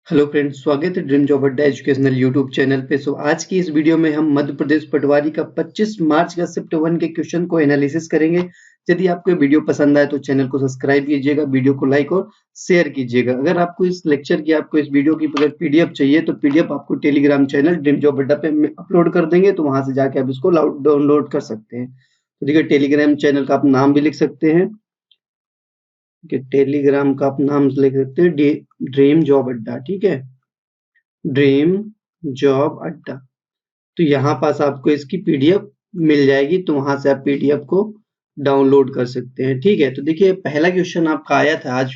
Hello friends, स्वागत है dream job अड्डा एजुकेशनल यूट्यूब चैनल पे। आज की इस वीडियो में हम मध्य प्रदेश पटवारी का 25 मार्च का शिफ्ट 1 के क्वेश्चन को एनालिसिस करेंगे। यदि आपको ये वीडियो पसंद आए तो चैनल को सब्सक्राइब कीजिएगा, वीडियो को लाइक और शेयर कीजिएगा। अगर आपको इस लेक्चर की आपको इस वीडियो की अगर पीडीएफ चाहिए तो पीडीएफ आपको टेलीग्राम चैनल ड्रीम जॉब अड्डा पे अपलोड कर देंगे, तो वहां से जाके आप इसको डाउनलोड कर सकते हैं। तो देखिए, टेलीग्राम चैनल का आप नाम भी लिख सकते हैं कि टेलीग्राम का आप नाम लिख सकते हैं ड्रीम जॉब अड्डा। ठीक है, ड्रीम जॉब अड्डा। तो यहाँ पास आपको इसकी पीडीएफ मिल जाएगी, तो वहां से आप पीडीएफ को डाउनलोड कर सकते हैं। ठीक है, तो देखिए पहला क्वेश्चन आपका आया था। आज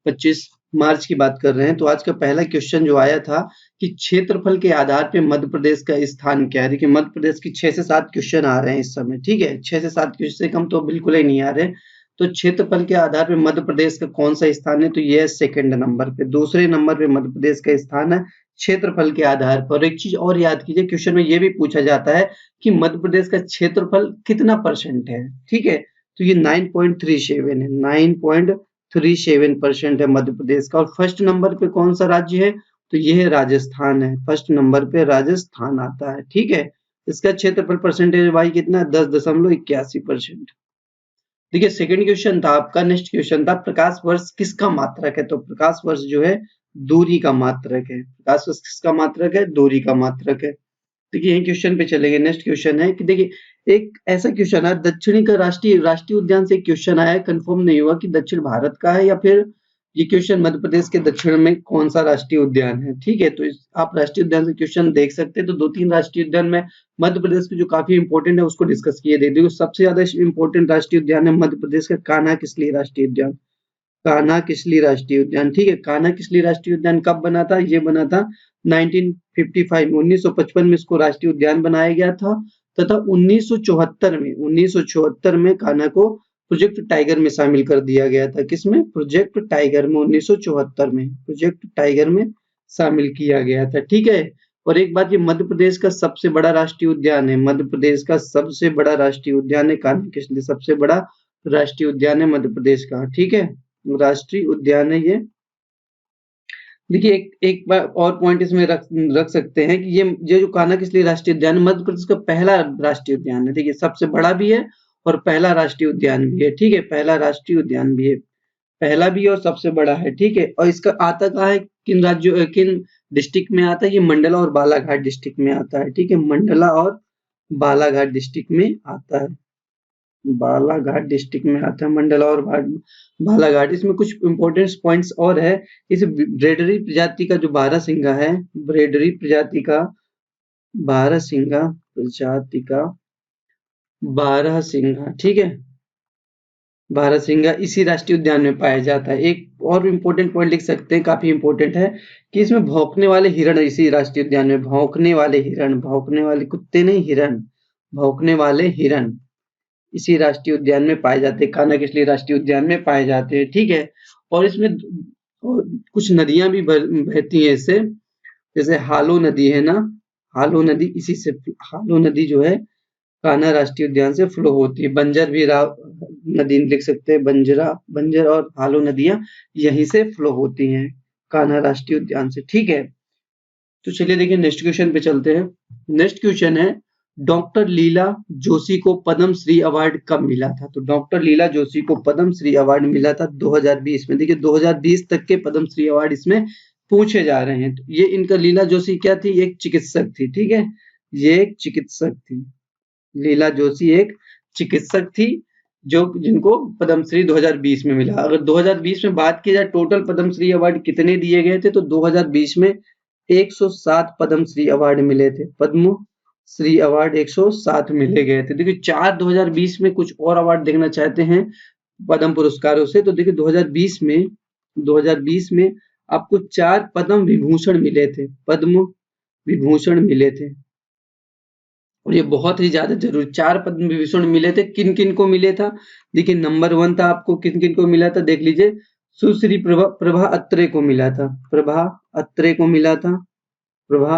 25 मार्च की बात कर रहे हैं, तो आज का पहला क्वेश्चन जो आया था कि क्षेत्रफल के आधार पे मध्य प्रदेश का स्थान क्या है। देखिए, मध्य प्रदेश की 6 से 7 क्वेश्चन आ रहे हैं इस समय। ठीक है, 6 से 7 क्वेश्चन से कम तो बिल्कुल ही नहीं आ रहे। तो क्षेत्रफल के आधार पे मध्य प्रदेश का कौन सा स्थान है, तो ये है सेकंड नंबर पे। दूसरे नंबर पे मध्य प्रदेश का स्थान है क्षेत्रफल के आधार पर। एक चीज और याद कीजिए, क्वेश्चन में ये भी पूछा जाता है कि मध्य प्रदेश का क्षेत्रफल कितना % है। ठीक है, तो ये 9.37 है, 9.37% है मध्य प्रदेश का। और फर्स्ट नंबर पे कौन सा राज्य है, तो ये है राजस्थान है। फर्स्ट नंबर पे राजस्थान आता है। ठीक है, इसका क्षेत्रफल परसेंटेज वाई कितना है, 10.81%। देखिए, सेकंड क्वेश्चन था आपका, नेक्स्ट क्वेश्चन था प्रकाश वर्ष किसका मात्रक है। तो प्रकाश वर्ष जो है दूरी का मात्रक है। प्रकाश वर्ष किसका मात्रक है, दूरी का मात्रक है। देखिए, यही क्वेश्चन पे चलेंगे। नेक्स्ट क्वेश्चन है कि देखिए, एक ऐसा क्वेश्चन है, दक्षिणी का राष्ट्रीय उद्यान से क्वेश्चन आया है, कंफर्म नहीं हुआ कि दक्षिण भारत का है या फिर ये क्वेश्चन मध्य प्रदेश के दक्षिण में कौन सा राष्ट्रीय उद्यान है। ठीक है, तो आप राष्ट्रीय उद्यान से क्वेश्चन देख सकते हैं। तो 2-3 राष्ट्रीय उद्यान में मध्य प्रदेश के जो काफी इंपॉर्टेंट है उसको डिस्कस किए। देखिए, सबसे ज्यादा इंपॉर्टेंट राष्ट्रीय उद्यान है मध्य प्रदेश का कान्हा किसली राष्ट्रीय उद्यान। कान्हा किसली राष्ट्रीय उद्यान। ठीक है, कान्हा किसली राष्ट्रीय उद्यान कब बना था, ये बना था 1955 1955 में इसको राष्ट्रीय उद्यान बनाया गया था। तथा 1974 में कान्हा को प्रोजेक्ट टाइगर में शामिल कर दिया गया था। किसमें, प्रोजेक्ट टाइगर में। 1974 में प्रोजेक्ट टाइगर में शामिल किया गया था। ठीक है, और एक बात, ये मध्य प्रदेश का सबसे बड़ा राष्ट्रीय उद्यान है। मध्य प्रदेश का सबसे बड़ा राष्ट्रीय उद्यान है कान्हा किसली, सबसे बड़ा राष्ट्रीय उद्यान है मध्य प्रदेश का। ठीक है, राष्ट्रीय उद्यान है ये। देखिए, एक बार और पॉइंट इसमें रख सकते हैं कि ये जो कान्हा किसली राष्ट्रीय उद्यान है, मध्य प्रदेश का पहला राष्ट्रीय उद्यान है। देखिए, सबसे बड़ा भी है और पहला राष्ट्रीय उद्यान भी है। ठीक है, पहला राष्ट्रीय उद्यान भी है, पहला भी और सबसे बड़ा है। ठीक है, और इसका आता कहाँ है, किन राज्यों किन डिस्ट्रिक्ट में आता है, ये मंडला और बालाघाट डिस्ट्रिक्ट में आता है। ठीक है, मंडला और बालाघाट डिस्ट्रिक्ट में आता है। बालाघाट डिस्ट्रिक्ट में आता है मंडला और बालाघाट। इसमें कुछ इंपॉर्टेंट पॉइंट्स और है। इस ब्रेडरी प्रजाति का जो बारहसिंगा है, ब्रेडरी प्रजाति का बारहसिंगा प्रजाति का बारहसिंगा, ठीक है, बारहसिंगा इसी राष्ट्रीय उद्यान में पाया जाता है। एक और इम्पोर्टेंट पॉइंट लिख सकते हैं, काफी इम्पोर्टेंट है, कि इसमें भौंकने वाले हिरण इसी राष्ट्रीय उद्यान में, भौंकने वाले हिरण, भौंकने वाले कुत्ते नहीं, हिरण, भौंकने वाले हिरण इसी राष्ट्रीय उद्यान में पाए जाते हैं। कान्हा किसली राष्ट्रीय उद्यान में पाए जाते हैं। ठीक है, और इसमें और कुछ नदियां भी बहती हैं इससे, जैसे हालो नदी है ना, हालो नदी इसी से, हालो नदी जो है कान्हा राष्ट्रीय उद्यान से फ्लो होती है। बंजर भी नदी लिख सकते हैं, बंजर और हालो नदियां यहीं से फ्लो होती हैं कान्हा राष्ट्रीय उद्यान से। ठीक है, तो चलिए देखिए नेक्स्ट क्वेश्चन पे चलते हैं। नेक्स्ट क्वेश्चन है, डॉक्टर लीला जोशी को पद्म श्री अवार्ड कब मिला था। तो डॉक्टर लीला जोशी को पद्म श्री अवार्ड मिला था 2020 में। देखिए, 2020 तक के पद्म श्री अवार्ड इसमें पूछे जा रहे हैं। तो ये इनका, लीला जोशी क्या थी, एक चिकित्सक थी। ठीक है, ये एक चिकित्सक थी, लीला जोशी एक चिकित्सक थी, जो जिनको पद्मश्री 2020 में मिला। अगर 2020 में बात की जाए टोटल पद्मश्री अवार्ड कितने दिए गए थे, तो 2020 में 107 पद्मश्री अवार्ड मिले थे। पद्म श्री अवार्ड 107 मिले गए थे। देखिए, 2020 में कुछ और अवार्ड देखना चाहते हैं पद्म पुरस्कारों से, तो देखिए 2020 में आपको 4 पद्म विभूषण मिले थे, पद्म विभूषण मिले थे। और ये बहुत ही ज्यादा जरूरी, 4 पद्म विभूषण मिले थे। किन किन को मिले था, देखिए नंबर 1 था, आपको किन किन को मिला था देख लीजिए, सुश्री प्रभा अत्रे को मिला था, प्रभा अत्रे को मिला था, प्रभा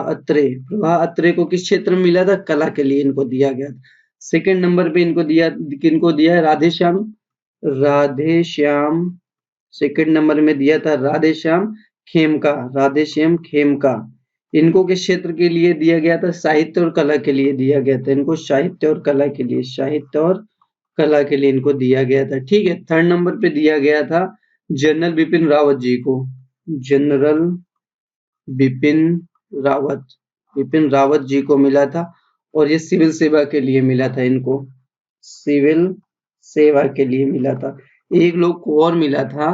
अत्रे को किस क्षेत्र में मिला था, कला के लिए इनको दिया गया था। सेकंड नंबर पे इनको दिया, किनको दिया है, राधेश्याम, राधेश्याम सेकंड नंबर में दिया था राधेश्याम खेमका, राधेश्याम खेमका। इनको किस क्षेत्र के लिए दिया गया था? साहित्य और कला के लिए दिया गया था। इनको साहित्य और कला के लिए, साहित्य और कला के लिए इनको दिया गया था। ठीक है, थर्ड नंबर पे दिया गया था जनरल बिपिन रावत जी को। जनरल बिपिन रावत, बिपिन रावत जी को मिला था और ये सिविल सेवा के लिए मिला था इनको, सिविल सेवा के लिए मिला था। एक लोग को और मिला था,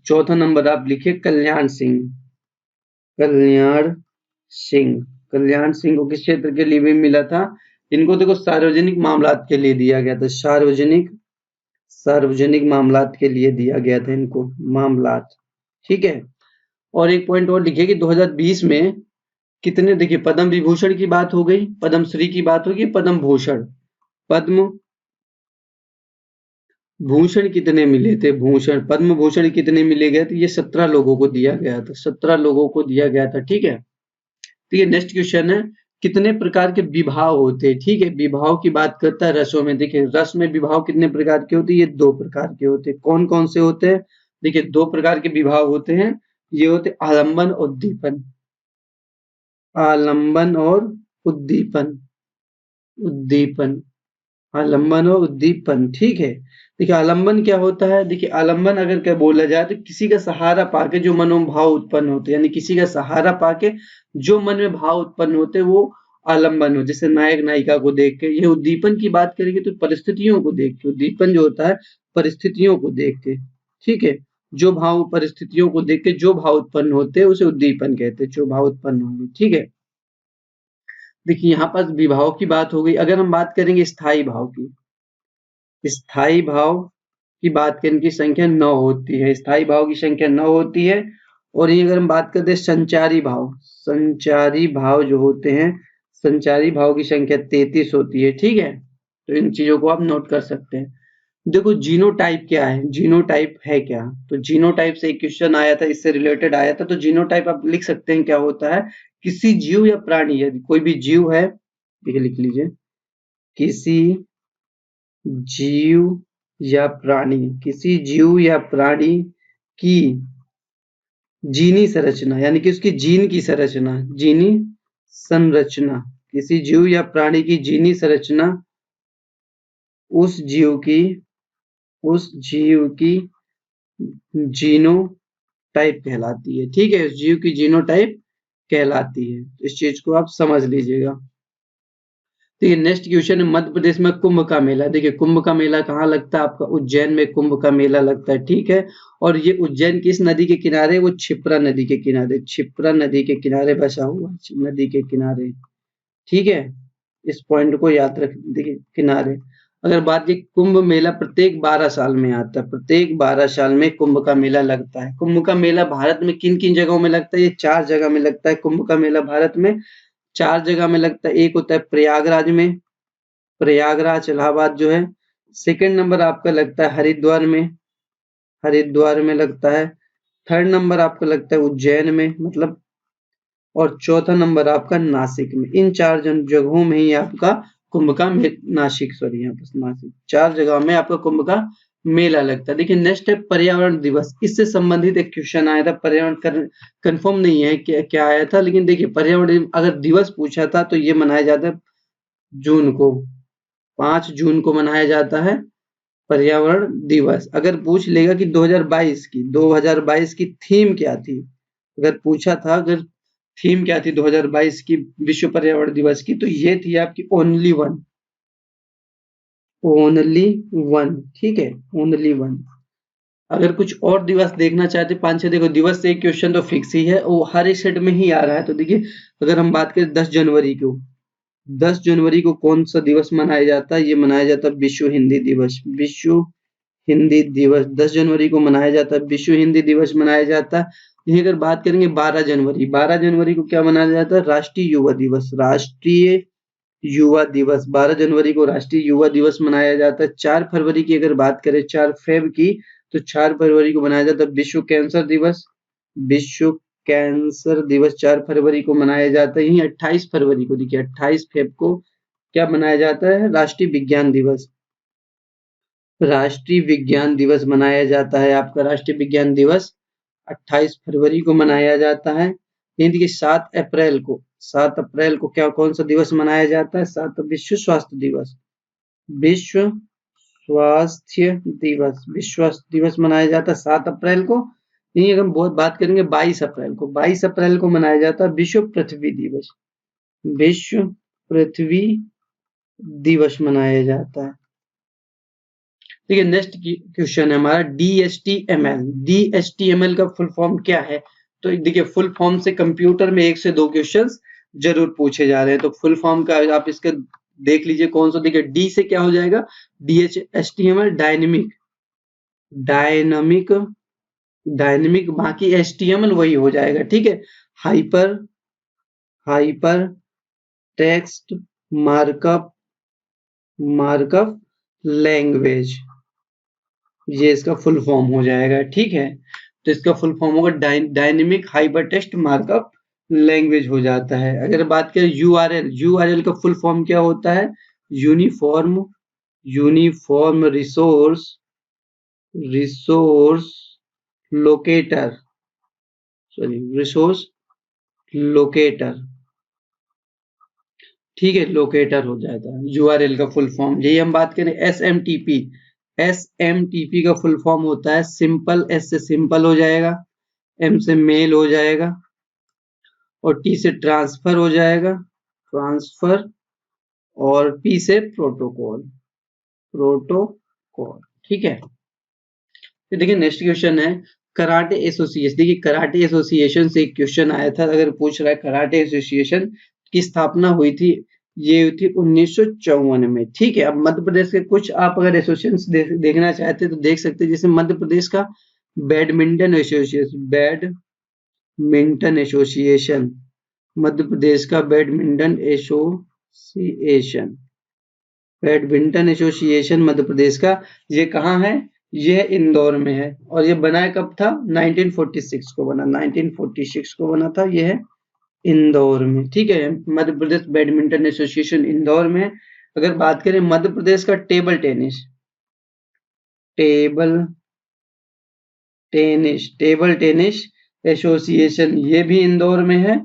चौथा नंबर आप लिखिए कल्याण सिंह। कल्याण सिंह, कल्याण सिंह को किस क्षेत्र के लिए भी मिला था? इनको देखो सार्वजनिक मामलात के लिए दिया गया था, सार्वजनिक, सार्वजनिक मामलात के लिए दिया गया था इनको, मामलात। ठीक है, और एक पॉइंट और लिखिए कि 2020 में कितने, देखिए पद्म विभूषण की बात हो गई, पद्म श्री की बात होगी, पद्म भूषण, पद्म भूषण कितने मिले थे? भूषण, पद्म भूषण कितने मिले गए थे? ये 17 लोगों को दिया गया था, 17 लोगों को दिया गया था। ठीक है, तो ये नेक्स्ट क्वेश्चन है, कितने प्रकार के विभाव होते हैं? ठीक है, विभाव की बात करता है रसों में। देखिए रस में विभाव कितने प्रकार के होते हैं? ये 2 प्रकार के होते हैं। कौन कौन से होते हैं? देखिए 2 प्रकार के विभाव होते हैं, ये होते हैं आलंबन और उद्दीपन, आलंबन और उद्दीपन, उद्दीपन, आलंबन और उद्दीपन। ठीक है, देखिए आलंबन क्या होता है? देखिए आलंबन अगर क्या बोला जाए तो किसी का सहारा पाके जो मन में भाव उत्पन्न होते हैं, यानी किसी का सहारा पाके जो मन में भाव उत्पन्न होते हैं, वो आलंबन हो। जैसे नायक नायिका को देख के। ये उद्दीपन की बात करेंगे तो परिस्थितियों को देख के, उद्दीपन जो होता है परिस्थितियों को देख के। ठीक है, जो भाव परिस्थितियों को देख के जो भाव उत्पन्न होते हैं उसे उद्दीपन कहते हैं, जो भाव उत्पन्न होंगे। ठीक है, देखिए यहाँ पर विभाव की बात हो गई। अगर हम बात करेंगे स्थायी भाव की, स्थायी भाव की बात करें, इनकी संख्या 9 होती है, स्थायी भाव की संख्या 9 होती है। और ये अगर हम बात करते हैं संचारी भाव, संचारी भाव जो होते हैं, संचारी भाव की संख्या 33 होती है। ठीक है, तो इन चीजों को आप नोट कर सकते हैं। देखो जीनोटाइप क्या है? जीनोटाइप है क्या? तो जीनोटाइप से एक क्वेश्चन आया था, इससे रिलेटेड आया था। तो जीनोटाइप आप लिख सकते हैं क्या होता है? किसी जीव या प्राणी, यदि कोई भी जीव है, देखिए लिख लीजिए, किसी जीव या प्राणी, किसी जीव या प्राणी की जीनी संरचना, यानी कि उसकी जीन की संरचना, जीनी संरचना, किसी जीव या प्राणी की जीनी संरचना उस जीव की, उस जीव की जीनोटाइप कहलाती है। ठीक है, उस जीव की जीनोटाइप कहलाती है। इस चीज को आप समझ लीजिएगा। देखिए नेक्स्ट क्वेश्चन है, मध्य प्रदेश में कुंभ का मेला। देखिए कुंभ का मेला कहाँ लगता है? आपका उज्जैन में कुंभ का मेला लगता है। ठीक है, और ये उज्जैन किस नदी के किनारे? वो क्षिप्रा नदी के किनारे, क्षिप्रा नदी के किनारे बसा हुआ है, नदी के किनारे। ठीक है, इस पॉइंट को याद रख, देखिए किनारे। अगर बात की कुंभ मेला प्रत्येक 12 साल में आता है, प्रत्येक 12 साल में कुंभ का मेला लगता है। कुंभ का मेला भारत में किन किन जगहों में लगता है? ये 4 जगह में लगता है कुंभ का मेला भारत में, 4 जगह में लगता है। एक होता है प्रयागराज में, प्रयागराज इलाहाबाद जो है। सेकंड नंबर आपका लगता है हरिद्वार में, हरिद्वार में लगता है। थर्ड नंबर आपका लगता है उज्जैन में, मतलब, और चौथा नंबर आपका नासिक में। इन 4 जगहों में ही आपका कुंभ का नासिक, सॉरी यहाँ पर नासिक, 4 जगह में आपका कुंभ का मेला लगता है। देखिए नेक्स्ट है पर्यावरण दिवस। इससे संबंधित एक क्वेश्चन आया था, पर्यावरण कंफर्म नहीं है कि क्या आया था, लेकिन देखिए पर्यावरण अगर दिवस पूछा था तो ये मनाया जाता है जून को, 5 जून को मनाया जाता है पर्यावरण दिवस। अगर पूछ लेगा कि 2022 की थीम क्या थी, अगर पूछा था, अगर थीम क्या थी 2022 की विश्व पर्यावरण दिवस की, तो ये थी आपकी ओनली वन, ओनली वन। ठीक है, ओनली वन। अगर कुछ और दिवस देखना चाहते 5-6, देखो दिवस से एक क्वेश्चन तो फिक्स ही है, वो हर एक सेट में ही आ रहा है। तो देखिए अगर हम बात करें 10 जनवरी को, 10 जनवरी को कौन सा दिवस मनाया जाता है? ये मनाया जाता है विश्व हिंदी दिवस, विश्व हिंदी दिवस 10 जनवरी को मनाया जाता है, विश्व हिंदी दिवस मनाया जाता है। यही अगर बात करेंगे 12 जनवरी, 12 जनवरी को क्या मनाया जाता है? राष्ट्रीय युवा दिवस, राष्ट्रीय युवा दिवस, 12 जनवरी को राष्ट्रीय युवा दिवस मनाया जाता है। 4 फरवरी की अगर बात करें, 4 फेब की, तो 4 फरवरी को मनाया जाता है विश्व कैंसर दिवस, विश्व कैंसर दिवस 4 फरवरी को मनाया जाता है। यही 28 फरवरी को, देखिए 28 फेब को क्या मनाया जाता है? राष्ट्रीय विज्ञान दिवस, राष्ट्रीय विज्ञान दिवस मनाया जाता है आपका, राष्ट्रीय विज्ञान दिवस 28 फरवरी को मनाया जाता है। हिंद की 7 अप्रैल को क्या कौन सा दिवस मनाया जाता है? विश्व स्वास्थ्य दिवस। विश्व स्वास्थ्य विश्व स्वास्थ्य दिवस मनाया जाता है 7 अप्रैल को। यही अगर हम बहुत बात करेंगे 22 अप्रैल को, 22 अप्रैल को मनाया जाता है विश्व पृथ्वी दिवस। विश्व पृथ्वी दिवस मनाया जाता है। ठीक है, नेक्स्ट क्वेश्चन है हमारा DHTML। DHTML का फुल फॉर्म क्या है? तो देखिए फुल फॉर्म से कंप्यूटर में 1 से 2 क्वेश्चंस जरूर पूछे जा रहे हैं, तो फुल फॉर्म का आप इसका देख लीजिए कौन सा। देखिए डी से क्या हो जाएगा? DHTML डायनेमिक, बाकी HTML वही हो जाएगा। ठीक है, हाइपर टेक्स्ट मार्कअप लैंग्वेज, ये इसका फुल फॉर्म हो जाएगा। ठीक है, तो इसका फुल फॉर्म होगा dynamic hyper text markup language हो जाता है। अगर बात करें यूआरएल का फुल फॉर्म क्या होता है? Uniform resource locator. ठीक है, लोकेटर हो जाता है यूआरएल का फुल फॉर्म। यही हम बात करें एसएमटीपी का फुल फॉर्म होता है सिंपल। एस से सिंपल हो जाएगा, एम से मेल हो जाएगा और टी से ट्रांसफर हो जाएगा, और पी से प्रोटोकॉल। ठीक है, तो देखिए नेक्स्ट क्वेश्चन है कराटे एसोसिएशन। देखिए कराटे एसोसिएशन से एक क्वेश्चन आया था, अगर पूछ रहा है कराटे एसोसिएशन की स्थापना हुई थी, ये हुई थी 1954 में। ठीक है, अब मध्य प्रदेश के कुछ आप अगर एसोसिएशन देखना चाहते हैं तो देख सकते हैं, जैसे मध्य प्रदेश का बैडमिंटन एसोसिएशन, मध्य प्रदेश का बैडमिंटन एसोसिएशन मध्य प्रदेश का, ये कहाँ है? ये इंदौर में है। और ये बनाया कब था? 1946 को बना, 1946 को बना था। ये है इंदौर में। ठीक है, मध्य प्रदेश बैडमिंटन एसोसिएशन इंदौर में। अगर बात करें मध्य प्रदेश का टेबल टेनिस एसोसिएशन, ये भी इंदौर में है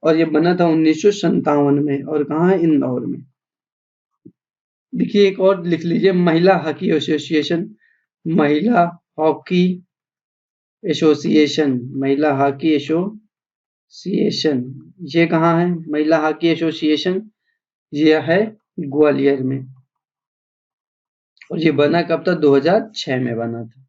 और ये बना था 1957 में। और कहाँ है? इंदौर में। देखिए एक और लिख लीजिए, महिला हॉकी एसोसिएशन, महिला हॉकी एसोसिएशन, ये कहाँ है? महिला हॉकी एसोसिएशन ये है ग्वालियर में। और ये बना कब था? 2006 में बना था।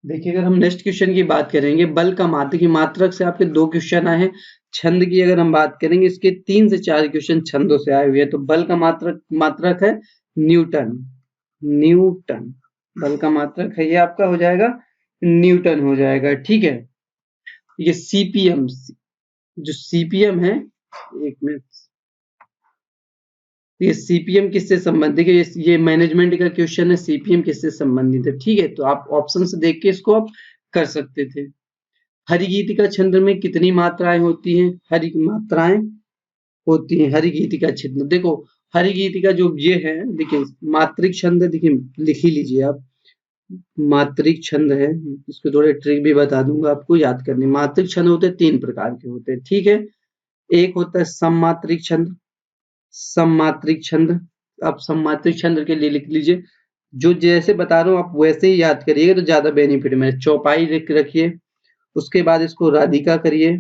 देखिए अगर हम नेक्स्ट क्वेश्चन की बात करेंगे, बल का मात्रक की मात्रक से आपके 2 क्वेश्चन आए हैं। छंद की अगर हम बात करेंगे, इसके 3 से 4 क्वेश्चन छंदों से आए हुए हैं। तो बल का मात्रक है न्यूटन। बल का मात्रक है ये आपका हो जाएगा न्यूटन हो जाएगा। ठीक है, ये सीपीएम, जो सीपीएम है, एक मिनट, ये सीपीएम किससे संबंधित है? ये मैनेजमेंट का क्वेश्चन है, सीपीएम किससे संबंधित है? ठीक है, तो आप ऑप्शन से देख के इसको आप कर सकते थे। हरिगीतिका छंद में कितनी मात्राएं होती हैं? हरिगीतिका छंद, देखो हरिगीतिका जो ये है, देखिए मात्रिक छंद, देखिए लिख ही लीजिए आप, मात्रिक छंद है। इसको थोड़े ट्रिक भी बता दूंगा आपको याद करने। मात्रिक छंद होते हैं 3 प्रकार के होते हैं। ठीक है, एक होता है सममात्रिक छंद। आप सममात्रिक छंद के लिए लिख लीजिए, जो जैसे बता रहा हूँ आप वैसे ही याद करिएगा तो ज्यादा बेनिफिट में। चौपाई लिख रखिए, उसके बाद इसको राधिका करिए,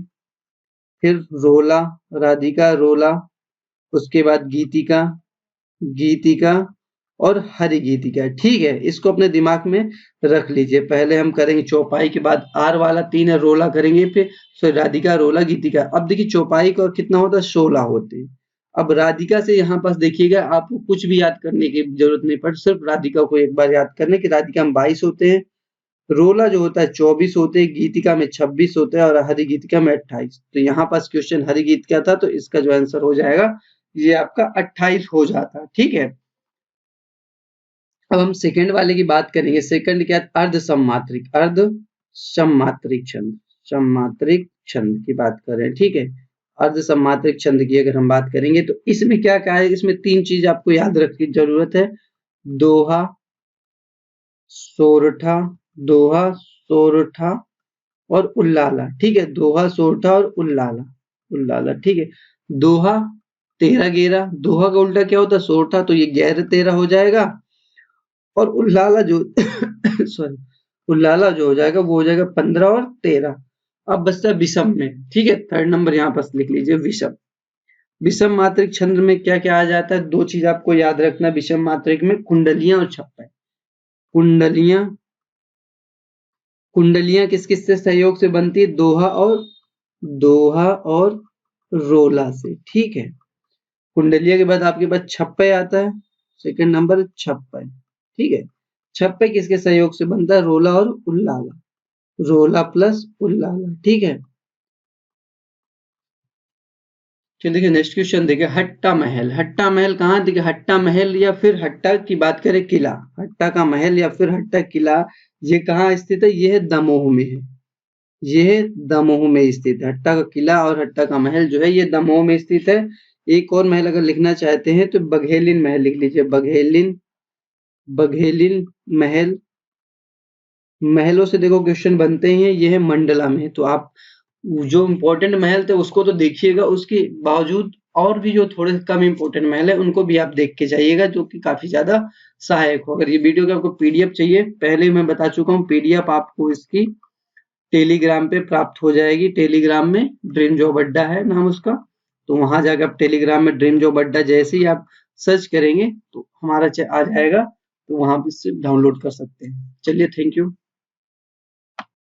फिर रोला, राधिका रोला, उसके बाद गीतिका और हरिगीतिका। ठीक है, इसको अपने दिमाग में रख लीजिए। पहले हम करेंगे चौपाई के बाद आर वाला 3 है, रोला करेंगे, फिर राधिका रोला गीतिका। अब देखिए चौपाई का कितना होता है? 16 होते हैं। अब राधिका से यहाँ पास देखिएगा, आपको कुछ भी याद करने की जरूरत नहीं पड़ती, सिर्फ राधिका को एक बार याद करने की। राधिका में 22 होते हैं, रोला जो होता है 24 होते हैं, गीतिका में 26 होते हैं और हरिगीतिका में 28। तो यहाँ पास क्वेश्चन हरिगीतिका था, तो इसका जो आंसर हो जाएगा ये आपका 28 हो जाता। ठीक है, अब हम सेकंड वाले की बात करेंगे। सेकंड क्या? सम्मात्रिक छंद की बात कर रहे हैं। ठीक है, सम्मात्रिक छंद की अगर हम बात करेंगे तो इसमें क्या क्या है? इसमें 3 चीज आपको याद रखने की जरूरत है। दोहा, सोरठा और उल्लाला, ठीक है, दोहा, सोरठा और उल्लाला, उल्लाला, ठीक है। दोहा तेरा गेरा, दोहा का उल्टा क्या होता है? सोरठा, तो ये गैर तेरा हो जाएगा। और उल्लाला जो सॉरी, उल्लाला जो हो जाएगा वो हो जाएगा 15 और 13। अब बचता है विषम में, ठीक है, थर्ड नंबर यहाँ पर लिख लीजिए विषम। विषम मात्रिक छंद में क्या क्या आ जाता है? दो चीज आपको याद रखना विषम मात्रिक में, कुंडलियां और छप्पे। कुंडलियां, कुंडलियां किस किस से सहयोग से बनती है? दोहा और रोला से, ठीक है। कुंडलिया के बाद आपके पास छप्पे आता है, सेकंड नंबर छप्पे, ठीक है। छप्पे किसके सहयोग से बनता है? रोला और उल्लाला, रोला प्लस उल्लाला, ठीक है। चलिए देखिए नेक्स्ट क्वेश्चन देखिए, हट्टा महल। हट्टा महल कहाँ? देखिए हट्टा महल या फिर हट्टा की बात करें किला, हट्टा का महल या फिर हट्टा किला, ये कहाँ स्थित है? ये है दमोह में है, ये दमोह में स्थित है। हट्टा का किला और हट्टा का महल जो है ये दमोह में स्थित है। एक और महल अगर लिखना चाहते हैं तो बघेलिन महल लिख लीजिए, बघेलिन, बघेलिन महल। महलों से देखो क्वेश्चन बनते ही हैं, ये है मंडला में, तो आप जो इम्पोर्टेंट महल थे उसको तो देखिएगा, उसके बावजूद और भी जो थोड़े कम इम्पोर्टेंट महल है उनको भी आप देख के जाइएगा, जो कि काफी ज्यादा सहायक हो। अगर ये वीडियो का आपको पीडीएफ चाहिए, पहले ही मैं बता चुका हूँ, पीडीएफ आपको इसकी टेलीग्राम पे प्राप्त हो जाएगी। टेलीग्राम में ड्रीम जॉब अड्डा है नाम उसका, तो वहां जाकर आप टेलीग्राम में ड्रीम जॉब अड्डा जैसे ही आप सर्च करेंगे तो हमारा आ जाएगा, तो वहां पे से डाउनलोड कर सकते हैं। चलिए थैंक यू।